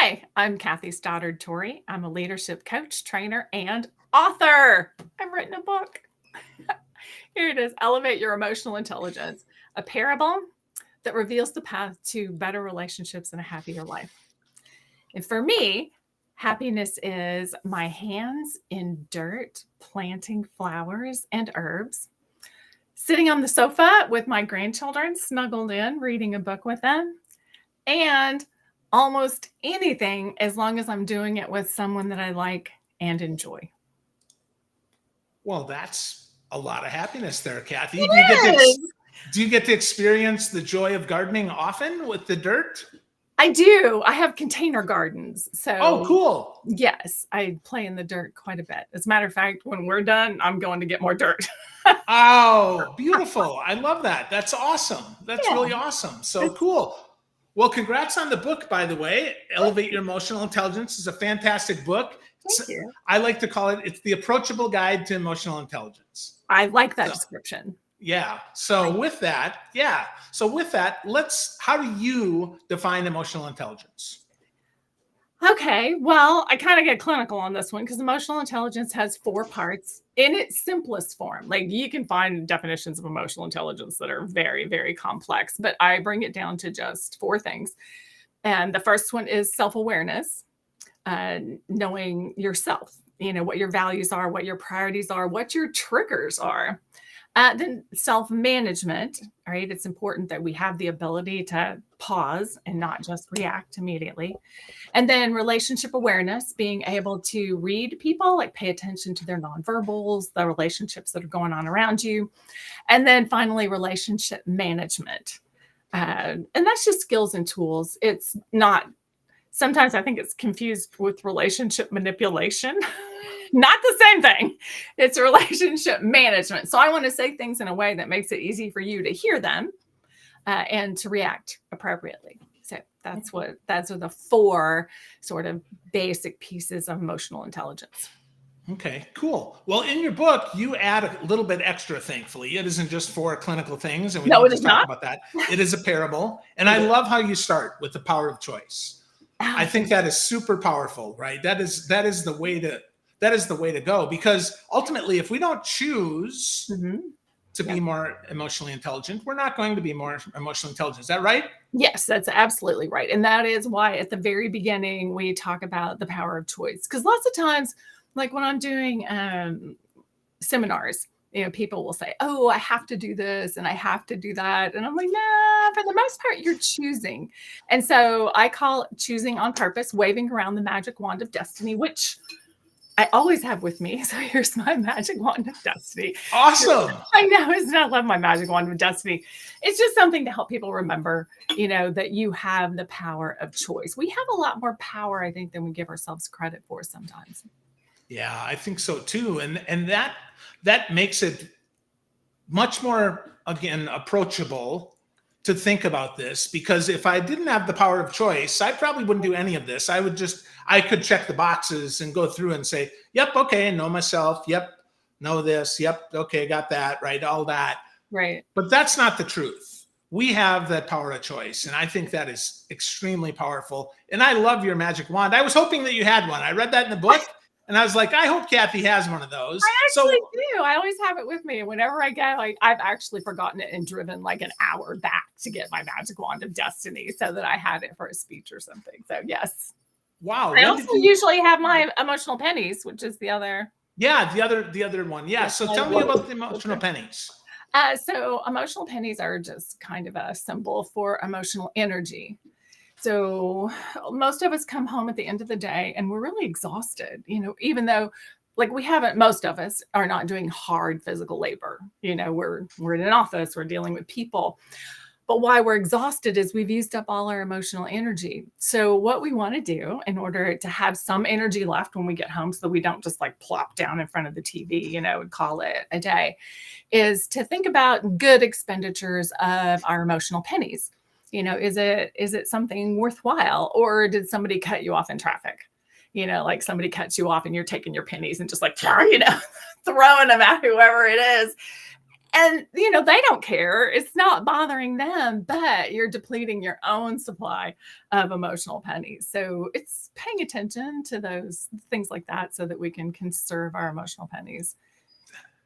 Hi, I'm Kathy Stoddard Torrey. I'm a leadership coach, trainer, and author. I've written a book. Here it is, Elevate Your Emotional Intelligence, a parable that reveals the path to better relationships and a happier life. And for me, happiness is my hands in dirt, planting flowers and herbs, sitting on the sofa with my grandchildren, snuggled in, reading a book with them, and almost anything as long as I'm doing it with someone that I like and enjoy. Well, that's a lot of happiness there, Kathy. It is. Do you get to experience the joy of gardening often with the dirt? I do. I have container gardens. Oh, So cool. yes, I play in the dirt quite a bit. As a matter of fact, when we're done, I'm going to get more dirt. Oh, beautiful. I love that. That's awesome. That's Yeah. really awesome. So cool. Well, congrats on the book, by the way. Elevate Your Emotional Intelligence is a fantastic book. Thank you. I like to call it's the approachable guide to emotional intelligence. I like that description. Yeah. So with that, how do you define emotional intelligence? Okay, well, I kind of get clinical on this one because emotional intelligence has 4 parts in its simplest form. Like you can find definitions of emotional intelligence that are very, very complex, but I bring it down to just 4 things. And the first one is self-awareness, knowing yourself, what your values are, what your priorities are, what your triggers are. Then self-management, right? It's important that we have the ability to pause and not just react immediately. And then relationship awareness, being able to read people, like pay attention to their nonverbals, the relationships that are going on around you. And then finally, relationship management. And that's just skills and tools. It's not, sometimes I think it's confused with relationship manipulation. Not the same thing. It's relationship management. So I want to say things in a way that makes it easy for you to hear them and to react appropriately. So those are the 4 sort of basic pieces of emotional intelligence. Okay, cool. Well, in your book, you add a little bit extra, thankfully. It isn't just 4 clinical things, and we don't just talk about that. It is a parable. And I love how you start with the power of choice. I think that is super powerful, right? That is the way to go, because ultimately, if we don't choose to be more emotionally intelligent, we're not going to be more emotionally intelligent. Is that right? Yes, that's absolutely right. And that is why at the very beginning, we talk about the power of choice. Because lots of times, like when I'm doing seminars, people will say, oh, I have to do this and I have to do that. And I'm like, nah, for the most part, you're choosing. And so I call choosing on purpose, waving around the magic wand of destiny, which I always have with me. So here's my magic wand of destiny. Awesome. I know, isn't I love my magic wand of destiny. It's just something to help people remember, that you have the power of choice. We have a lot more power, I think, than we give ourselves credit for sometimes. Yeah, I think so too. And that makes it much more, again, approachable to think about this, because if I didn't have the power of choice, I probably wouldn't do any of this. I could check the boxes and go through and say, yep, okay, know myself. Yep, know this. Yep, okay, got that, right, all that. Right. But that's not the truth. We have that power of choice, and I think that is extremely powerful. And I love your magic wand. I was hoping that you had one. I read that in the book, and I was like, I hope Kathy has one of those. I actually do. I always have it with me. Whenever I go, I've actually forgotten it and driven like an hour back to get my magic wand of destiny so that I had it for a speech or something. So yes. Wow. I also usually have my emotional pennies, which is the other. Yeah, the other one. Yeah. So tell me about the emotional pennies. So emotional pennies are just kind of a symbol for emotional energy. So most of us come home at the end of the day and we're really exhausted, even though most of us are not doing hard physical labor. We're in an office, we're dealing with people. But why we're exhausted is we've used up all our emotional energy. So what we want to do in order to have some energy left when we get home, so that we don't just plop down in front of the TV, and call it a day, is to think about good expenditures of our emotional pennies. Is it something worthwhile, or did somebody cut you off in traffic? Like somebody cuts you off and you're taking your pennies and just throwing them at whoever it is. And, they don't care. It's not bothering them, but you're depleting your own supply of emotional pennies. So it's paying attention to those things like that so that we can conserve our emotional pennies.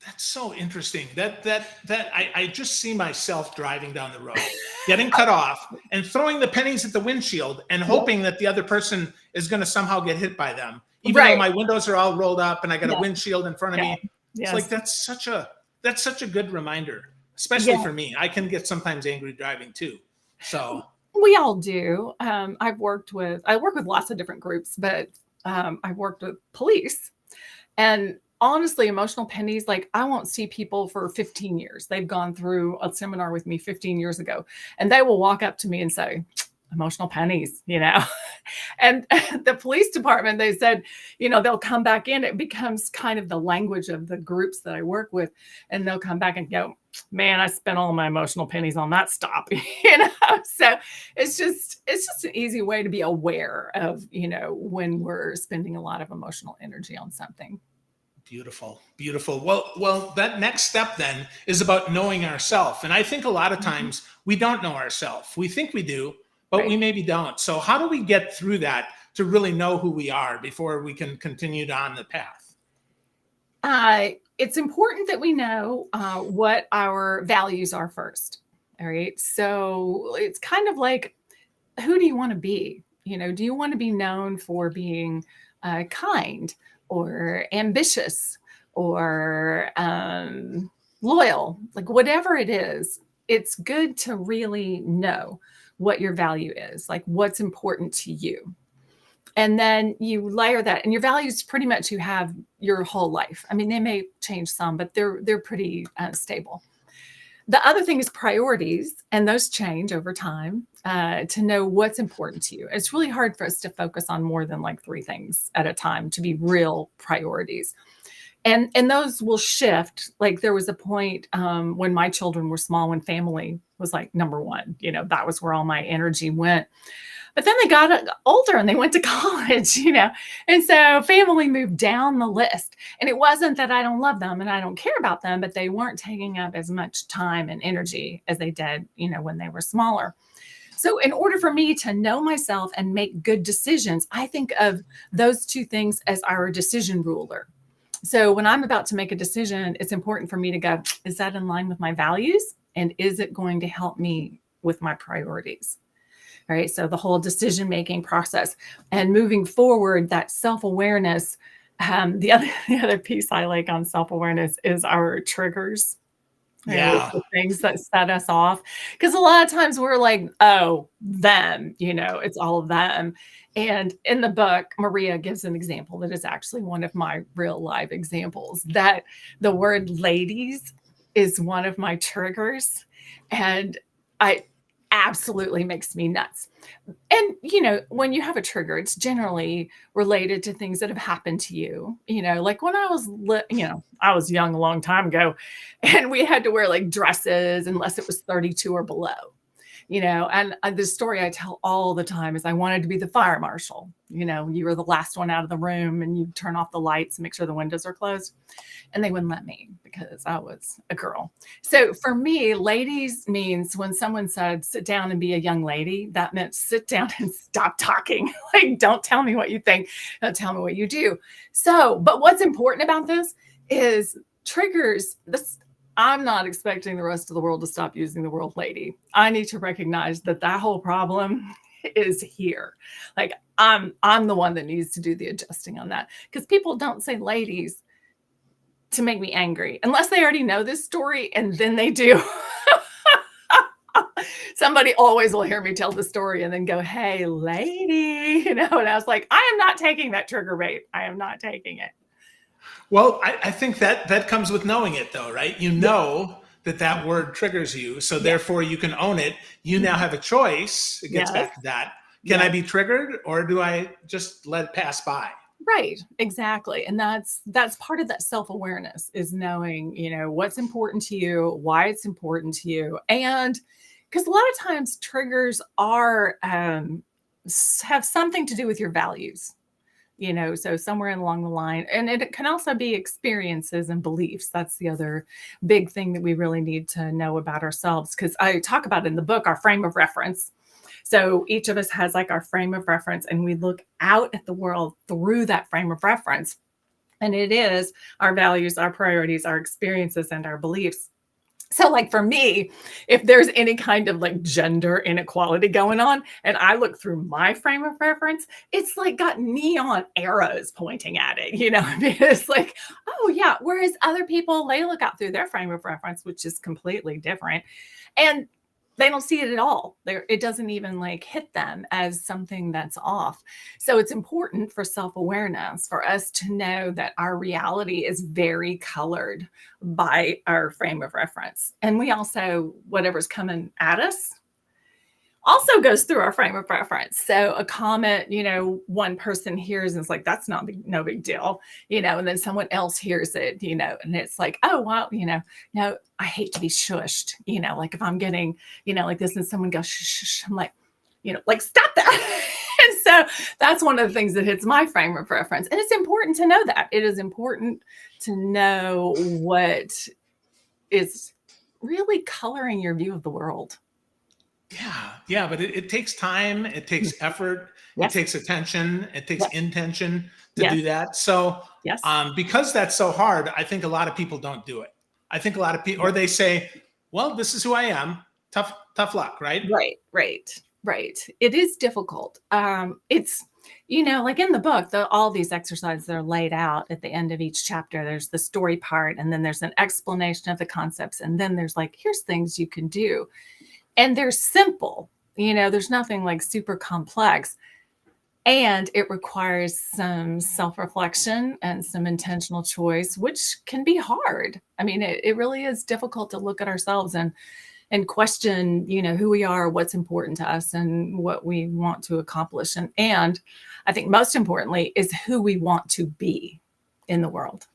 That's so interesting. I just see myself driving down the road, getting cut off and throwing the pennies at the windshield and hoping that the other person is going to somehow get hit by them, even though my windows are all rolled up and I got a windshield in front of me. It's like, that's such a good reminder, especially for me. I can get sometimes angry driving too. So we all do. I work with lots of different groups, but I've worked with police, and honestly, emotional pennies, like I won't see people for 15 years. They've gone through a seminar with me 15 years ago, and they will walk up to me and say, emotional pennies, and the police department, they said, they'll come back in. It becomes kind of the language of the groups that I work with. And they'll come back and go, man, I spent all my emotional pennies on that stop, So it's just an easy way to be aware of, when we're spending a lot of emotional energy on something. Beautiful, beautiful. Well, that next step then is about knowing ourselves. And I think a lot of times we don't know ourselves. We think we do, but we maybe don't. So how do we get through that to really know who we are before we can continue on the path? It's important that we know what our values are first. All right. So it's kind of like, who do you want to be? Do you want to be known for being kind or ambitious or loyal? Like whatever it is, it's good to really know what your value is, like what's important to you. And then you layer that, and your values pretty much you have your whole life. I mean, they may change some, but they're pretty stable. The other thing is priorities, and those change over time to know what's important to you. It's really hard for us to focus on more than like 3 things at a time to be real priorities. And those will shift. Like there was a point when my children were small, when family was like number 1, that was where all my energy went. But then they got older and they went to college, and so family moved down the list. And it wasn't that I don't love them and I don't care about them, but they weren't taking up as much time and energy as they did, when they were smaller. So in order for me to know myself and make good decisions, I think of those 2 things as our decision ruler. So when I'm about to make a decision, it's important for me to go, is that in line with my values? And is it going to help me with my priorities? All right. So the whole decision-making process and moving forward, that self-awareness. The other piece I like on self-awareness is our triggers. Yeah. The things that set us off. Because a lot of times we're like, oh, them, it's all of them. And in the book, Maria gives an example that is actually one of my real life examples, that the word ladies is one of my triggers. And I absolutely makes me nuts. And, when you have a trigger, it's generally related to things that have happened to you, like when I was, I was young a long time ago, and we had to wear like dresses unless it was 32 or below, and the story I tell all the time is I wanted to be the fire marshal. You were the last one out of the room and you turn off the lights and make sure the windows are closed. And they wouldn't let me because I was a girl. So for me, ladies means when someone said, sit down and be a young lady, that meant sit down and stop talking. Like, don't tell me what you think. Don't tell me what you do. So, but what's important about this is triggers. I'm not expecting the rest of the world to stop using the word lady. I need to recognize that whole problem is here. Like I'm the one that needs to do the adjusting on that, because people don't say ladies to make me angry unless they already know this story, and then they do. Somebody always will hear me tell the story and then go, hey, lady, and I was like, I am not taking that trigger bait. I am not taking it. Well, I think that comes with knowing it though, right? You know that word triggers you. So therefore you can own it. You now have a choice. It gets back to that. Can I be triggered, or do I just let it pass by? Right. Exactly. And that's part of that self-awareness, is knowing, what's important to you, why it's important to you. And because a lot of times triggers are, have something to do with your values. So somewhere along the line. And it can also be experiences and beliefs. That's the other big thing that we really need to know about ourselves, because I talk about in the book our frame of reference. So each of us has like our frame of reference, and we look out at the world through that frame of reference. And it is our values, our priorities, our experiences, and our beliefs. So like for me, if there's any kind of like gender inequality going on and I look through my frame of reference, it's like got neon arrows pointing at it. I mean, it's like, oh yeah. Whereas other people, they look out through their frame of reference, which is completely different. And they don't see it at all. It doesn't even like hit them as something that's off. So it's important for self-awareness for us to know that our reality is very colored by our frame of reference. And we also, whatever's coming at us, also goes through our frame of reference. So a comment, one person hears and it's like, that's no big deal, and then someone else hears it, and it's like, oh, wow, no, I hate to be shushed, like if I'm getting, like this and someone goes, shush, shush, I'm like, like stop that. And so that's one of the things that hits my frame of reference. And it's important to know that. It is important to know what is really coloring your view of the world. Yeah, but it takes time, it takes effort, Yes. it takes attention, it takes Yes. intention to Yes. do that. So, Yes. because that's so hard, I think a lot of people don't do it. I think a lot of people, or they say, "Well, this is who I am. Tough luck," right? Right. It is difficult. It's like in the book, all these exercises are laid out at the end of each chapter. There's the story part, and then there's an explanation of the concepts, and then there's like, here's things you can do. And they're simple, there's nothing like super complex. And it requires some self-reflection and some intentional choice, which can be hard. I mean, it really is difficult to look at ourselves and question, who we are, what's important to us, and what we want to accomplish. And I think most importantly is who we want to be in the world.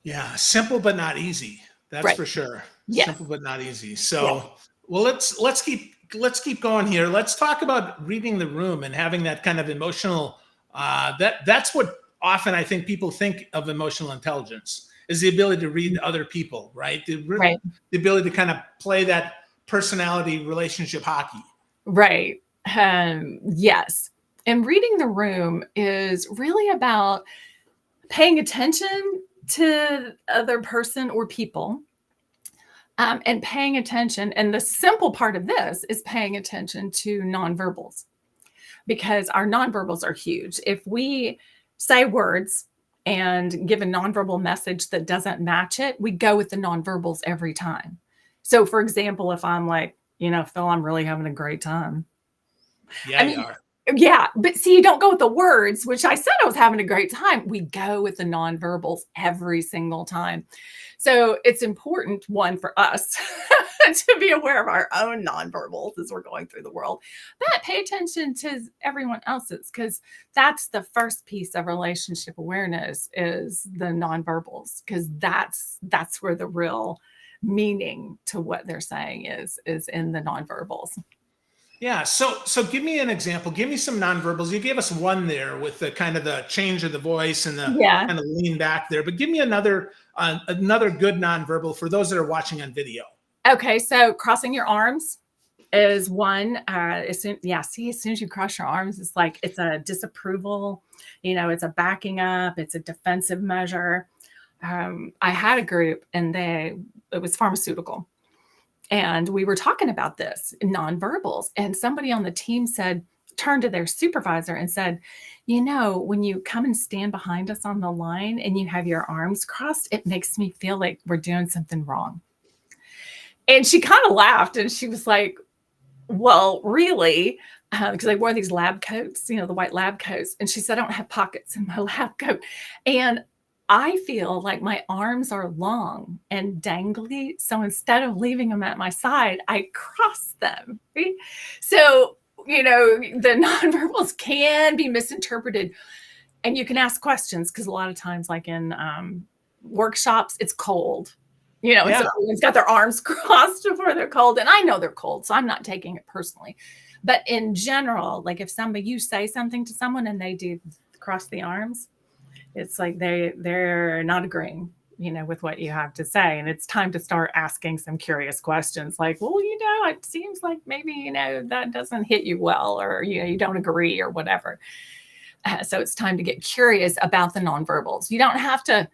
Yeah, simple but not easy. That's Right. for sure. Yes. Simple but not easy. So, well, let's keep going here. Let's talk about reading the room and having that kind of emotional. That's what often I think people think of emotional intelligence, is the ability to read other people, right? The ability to kind of play that personality relationship hockey. Right. Yes. And reading the room is really about paying attention to other person or people, and paying attention. And the simple part of this is paying attention to nonverbals, because our nonverbals are huge. If we say words and give a nonverbal message that doesn't match it, we go with the nonverbals every time. So for example, if I'm like, Phil, I'm really having a great time. Yeah, you are. Yeah, but see, you don't go with the words, which I said I was having a great time. We go with the nonverbals every single time. So it's important, one, for us to be aware of our own nonverbals as we're going through the world, but pay attention to everyone else's, because that's the first piece of relationship awareness, is the nonverbals, because that's where the real meaning to what they're saying is in the nonverbals. Yeah. So give me an example. Give me some nonverbals. You gave us one there with the kind of the change of the voice and the kind of lean back there, but give me another good nonverbal for those that are watching on video. Okay. So crossing your arms is one. As soon as you cross your arms, it's like, it's a disapproval, it's a backing up, it's a defensive measure. I had a group and it was pharmaceutical. And we were talking about this nonverbals, and somebody on the team turned to their supervisor and said, when you come and stand behind us on the line and you have your arms crossed, it makes me feel like we're doing something wrong. And she kind of laughed and she was like, well, really? Because I wore these lab coats, the white lab coats. And she said, I don't have pockets in my lab coat. And I feel like my arms are long and dangly. So instead of leaving them at my side, I cross them. Right? So, the nonverbals can be misinterpreted, and you can ask questions, because a lot of times, like in workshops, it's cold. So everyone's got their arms crossed before they're cold. And I know they're cold, so I'm not taking it personally. But in general, like if you say something to someone and they do cross the arms, it's like they're not agreeing, with what you have to say. And it's time to start asking some curious questions like, well, it seems like maybe, that doesn't hit you well, or, you don't agree or whatever. So it's time to get curious about the nonverbals. You don't have to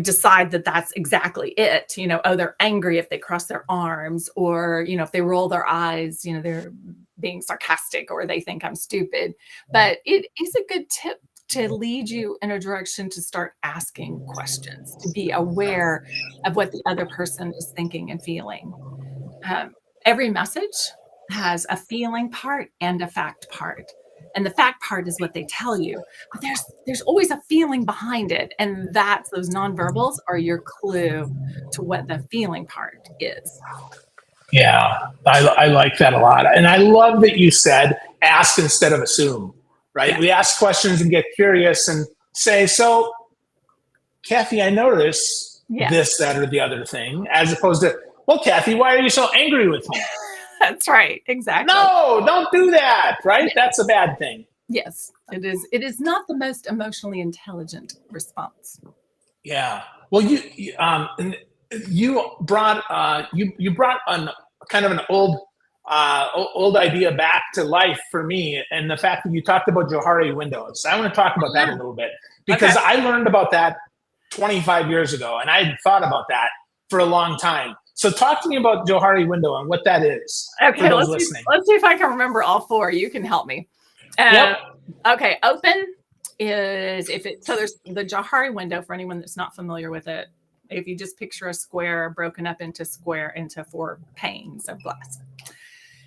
decide that that's exactly it. Oh, they're angry if they cross their arms, or, if they roll their eyes, they're being sarcastic, or they think I'm stupid. But it is a good tip to lead you in a direction to start asking questions, to be aware of what the other person is thinking and feeling. Every message has a feeling part and a fact part. And the fact part is what they tell you, but there's always a feeling behind it. And those nonverbals are your clue to what the feeling part is. Yeah, I like that a lot. And I love that you said ask instead of assume, right? Yeah. We ask questions and get curious and say, so Kathy, I notice this, that, or the other thing, as opposed to, well, Kathy, why are you so angry with me? That's right. Exactly. No, don't do that. Right. That's a bad thing. Yes, it is. It is not the most emotionally intelligent response. Yeah. Well, you brought you brought an kind of an old idea back to life for me. And the fact that you talked about Johari windows, I want to talk about that a little bit, because I learned about that 25 years ago, and I had thought about that for a long time. So talk to me about Johari window and what that is. Okay, let's see if I can remember all four. You can help me. Yep. Okay, open is so there's the Johari window, for anyone that's not familiar with it. If you just picture a square broken up into four panes of glass.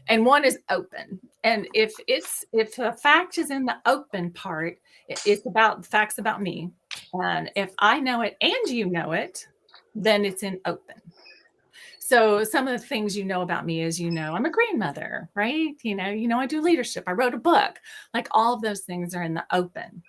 And one is open. And if a fact is in the open part, it's about facts about me. And if I know it and you know it, then it's in open. So some of the things about me is, I'm a grandmother, right? I do leadership. I wrote a book. Like all of those things are in the open.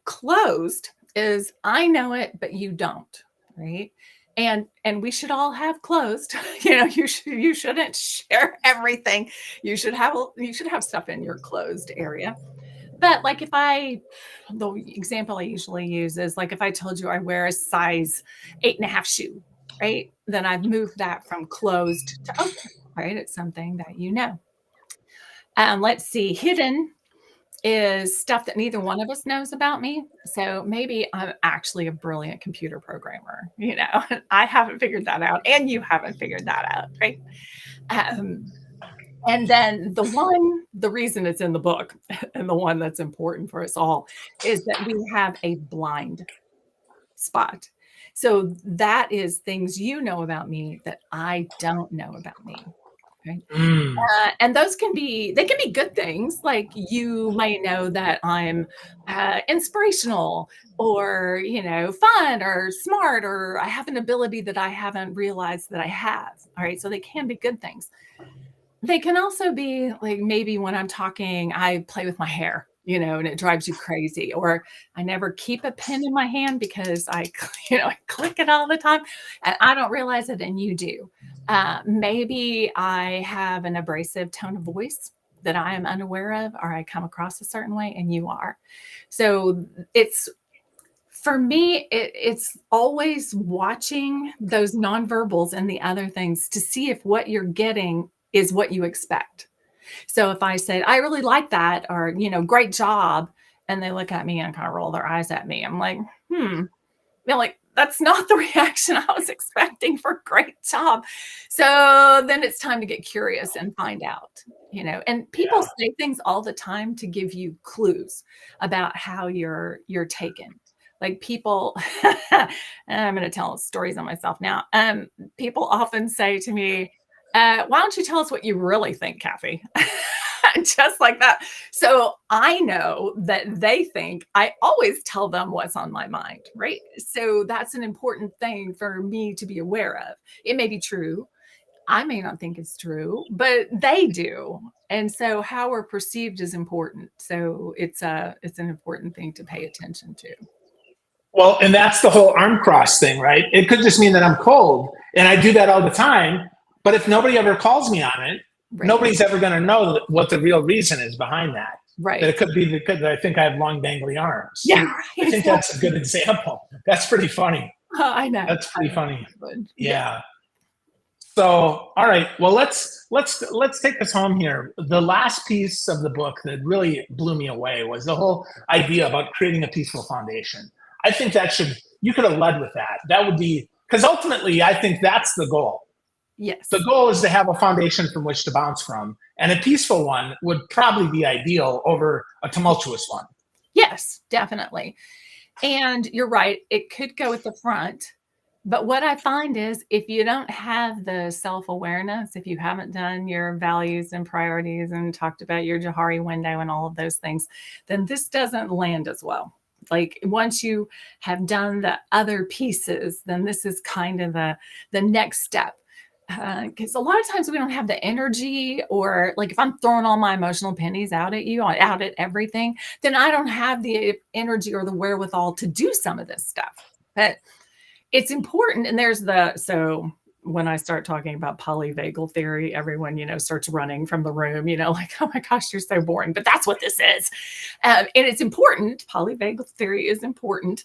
Closed is I know it, but you don't, right? And we should all have closed. You shouldn't share everything. You should have stuff in your closed area. But the example I usually use is if I told you I wear a size 8.5 shoe, right? Then I've moved that from closed to open, right? It's something that you know. Let's see, hidden is stuff that neither one of us knows about me. So maybe I'm actually a brilliant computer programmer. I haven't figured that out, and you haven't figured that out, right? And then the reason it's in the book, and the one that's important for us all, is that we have a blind spot. So that is things you know about me that I don't know about me. Right? And those can be good things. Like you might know that I'm inspirational, or, fun, or smart, or I have an ability that I haven't realized that I have. All right. So they can be good things. They can also be maybe when I'm talking, I play with my hair, and it drives you crazy, or I never keep a pen in my hand because I click it all the time and I don't realize it, and you do. Maybe I have an abrasive tone of voice that I am unaware of, or I come across a certain way and you are. So for me, it's always watching those nonverbals and the other things to see if what you're getting is what you expect. So if I said, I really like that, or, great job, and they look at me and kind of roll their eyes at me, I'm like, that's not the reaction I was expecting for great job. So then it's time to get curious and find out, and people say things all the time to give you clues about how you're taken. Like people, and I'm going to tell stories on myself now. People often say to me, why don't you tell us what you really think, Kathy? Just like that. So I know that they think I always tell them what's on my mind, right? So that's an important thing for me to be aware of. It may be true. I may not think it's true, but they do. And so how we're perceived is important. So it's an important thing to pay attention to. Well, and that's the whole arm cross thing, right? It could just mean that I'm cold, and I do that all the time. But if nobody ever calls me on it, nobody's ever going to know what the real reason is behind that. Right. That it could be because I think I have long dangly arms. Yeah, I think that's a good example. That's pretty funny. I know. That's pretty funny. Yeah. So, all right. Well, let's take us home here. The last piece of the book that really blew me away was the whole idea about creating a peaceful foundation. I think you could have led with that. That would be, because ultimately, I think that's the goal. Yes. The goal is to have a foundation from which to bounce from, and a peaceful one would probably be ideal over a tumultuous one. Yes, definitely. And you're right. It could go at the front. But what I find is if you don't have the self-awareness, if you haven't done your values and priorities and talked about your Johari window and all of those things, then this doesn't land as well. Like once you have done the other pieces, then this is kind of the next step. Because a lot of times we don't have the energy, or like if I'm throwing all my emotional pennies out at you, out at everything, then I don't have the energy or the wherewithal to do some of this stuff. But it's important. And so when I start talking about polyvagal theory, everyone, starts running from the room, like, oh my gosh, you're so boring. But that's what this is. And it's important. Polyvagal theory is important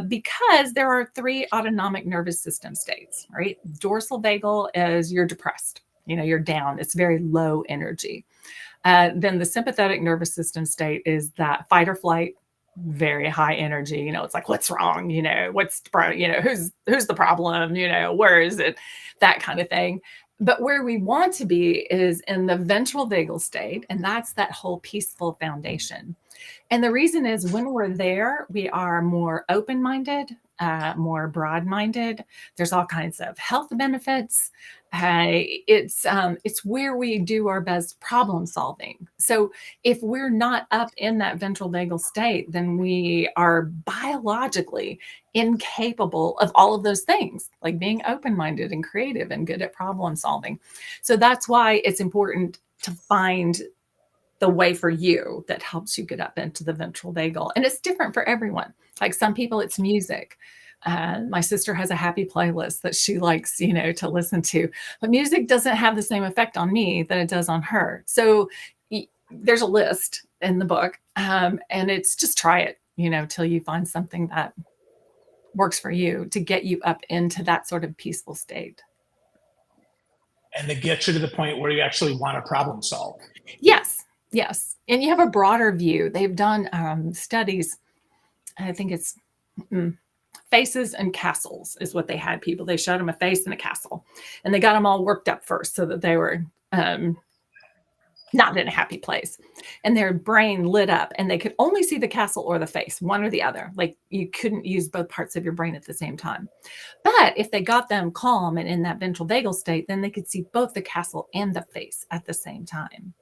because there are 3 autonomic nervous system states, right? Dorsal vagal is you're depressed, you're down. It's very low energy. Then the sympathetic nervous system state is that fight or flight, very high energy. It's like, what's wrong? Who's the problem? Where is it? That kind of thing. But where we want to be is in the ventral vagal state. And that's that whole peaceful foundation. And the reason is when we're there, we are more open-minded, more broad-minded. There's all kinds of health benefits. It's where we do our best problem solving. So if we're not up in that ventral vagal state, then we are biologically incapable of all of those things, like being open-minded and creative and good at problem solving. So that's why it's important to find the way for you that helps you get up into the ventral vagal. And it's different for everyone. Like some people, it's music. My sister has a happy playlist that she likes, to listen to. But music doesn't have the same effect on me that it does on her. So there's a list in the book, and it's just try it, till you find something that works for you to get you up into that sort of peaceful state. And to get you to the point where you actually want to problem solve. Yes. And you have a broader view. They've done studies. I think it's faces and castles is what they had people. They showed them a face and a castle, and they got them all worked up first so that they were not in a happy place, and their brain lit up and they could only see the castle or the face, one or the other. Like you couldn't use both parts of your brain at the same time. But if they got them calm and in that ventral vagal state, then they could see both the castle and the face at the same time.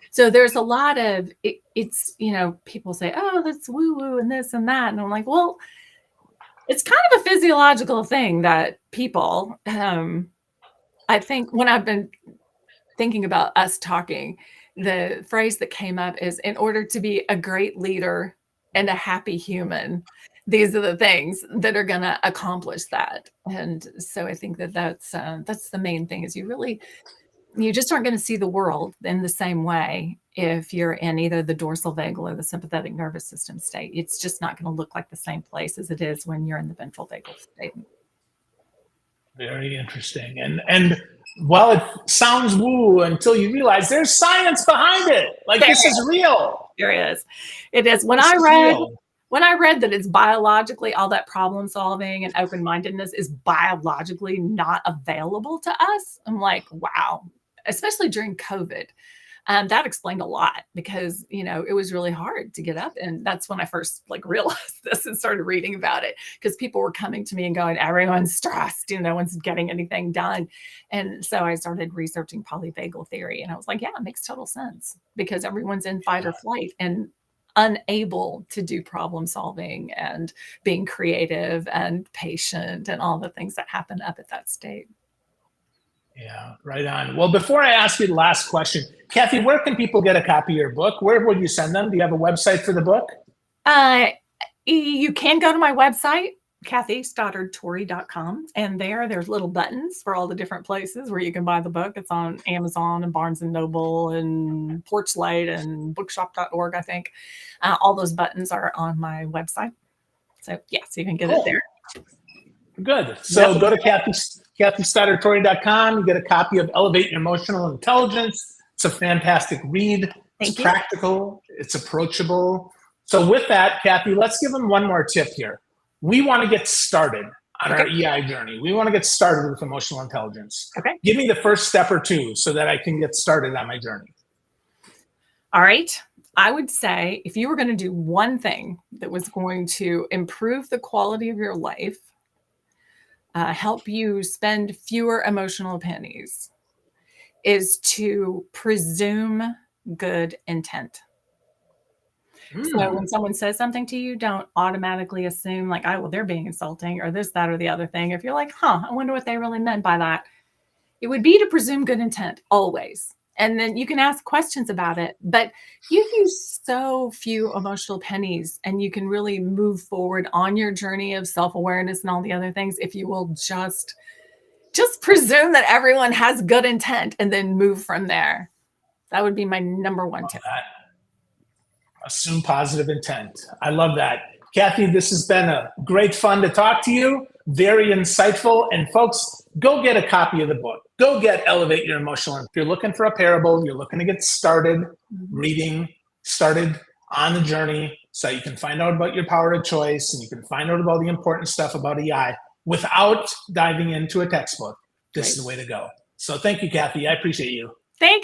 So there's a lot of it's people say, oh, that's woo woo and this and that, and I'm like, well, it's kind of a physiological thing that people I think when I've been thinking about us talking, the phrase that came up is, in order to be a great leader and a happy human, these are the things that are going to accomplish that. And so I think that's the main thing is you just aren't going to see the world in the same way if you're in either the dorsal vagal or the sympathetic nervous system state. It's just not going to look like the same place as it is when you're in the ventral vagal state. Very interesting. And well, it sounds woo until you realize there's science behind it. Like this is real. There is. It is. When I read that it's biologically, all that problem solving and open-mindedness is biologically not available to us, I'm like, wow. Especially during COVID. That explained a lot because, it was really hard to get up. And that's when I first realized this and started reading about it, because people were coming to me and going, everyone's stressed, no one's getting anything done. And so I started researching polyvagal theory, and I was like, yeah, it makes total sense because everyone's in fight or flight and unable to do problem solving and being creative and patient and all the things that happen up at that state. Yeah, right on. Well, before I ask you the last question, Kathy, where can people get a copy of your book? Where would you send them? Do you have a website for the book? You can go to my website, KathyStoddardTorrey.com, and there's little buttons for all the different places where you can buy the book. It's on Amazon and Barnes and Noble and Porchlight and Bookshop.org, I think. All those buttons are on my website. So so you can get it there. Good. So go to KathyStoddardTorrey.com. You get a copy of Elevate Your Emotional Intelligence. It's a fantastic read. It's practical. It's approachable. So with that, Kathy, let's give them one more tip here. We want to get started on our EI journey. We want to get started with emotional intelligence. Okay. Give me the first step or two so that I can get started on my journey. All right. I would say if you were going to do one thing that was going to improve the quality of your life, help you spend fewer emotional pennies, is to presume good intent. So when someone says something to you, don't automatically assume like, oh, well, they're being insulting or this, that, or the other thing. If you're like, I wonder what they really meant by that. It would be to presume good intent always. And then you can ask questions about it, but you use so few emotional pennies and you can really move forward on your journey of self-awareness and all the other things if you will just presume that everyone has good intent and then move from there. That would be my number one tip. Assume positive intent. I love that. Kathy, this has been a great fun to talk to you. Very insightful. And folks, go get a copy of the book. Go get Elevate Your Emotional. If you're looking for a parable, you're looking to get started reading, started on the journey so you can find out about your power of choice and you can find out about the important stuff about EI without diving into a textbook. This is the way to go. So thank you, Kathy. I appreciate you.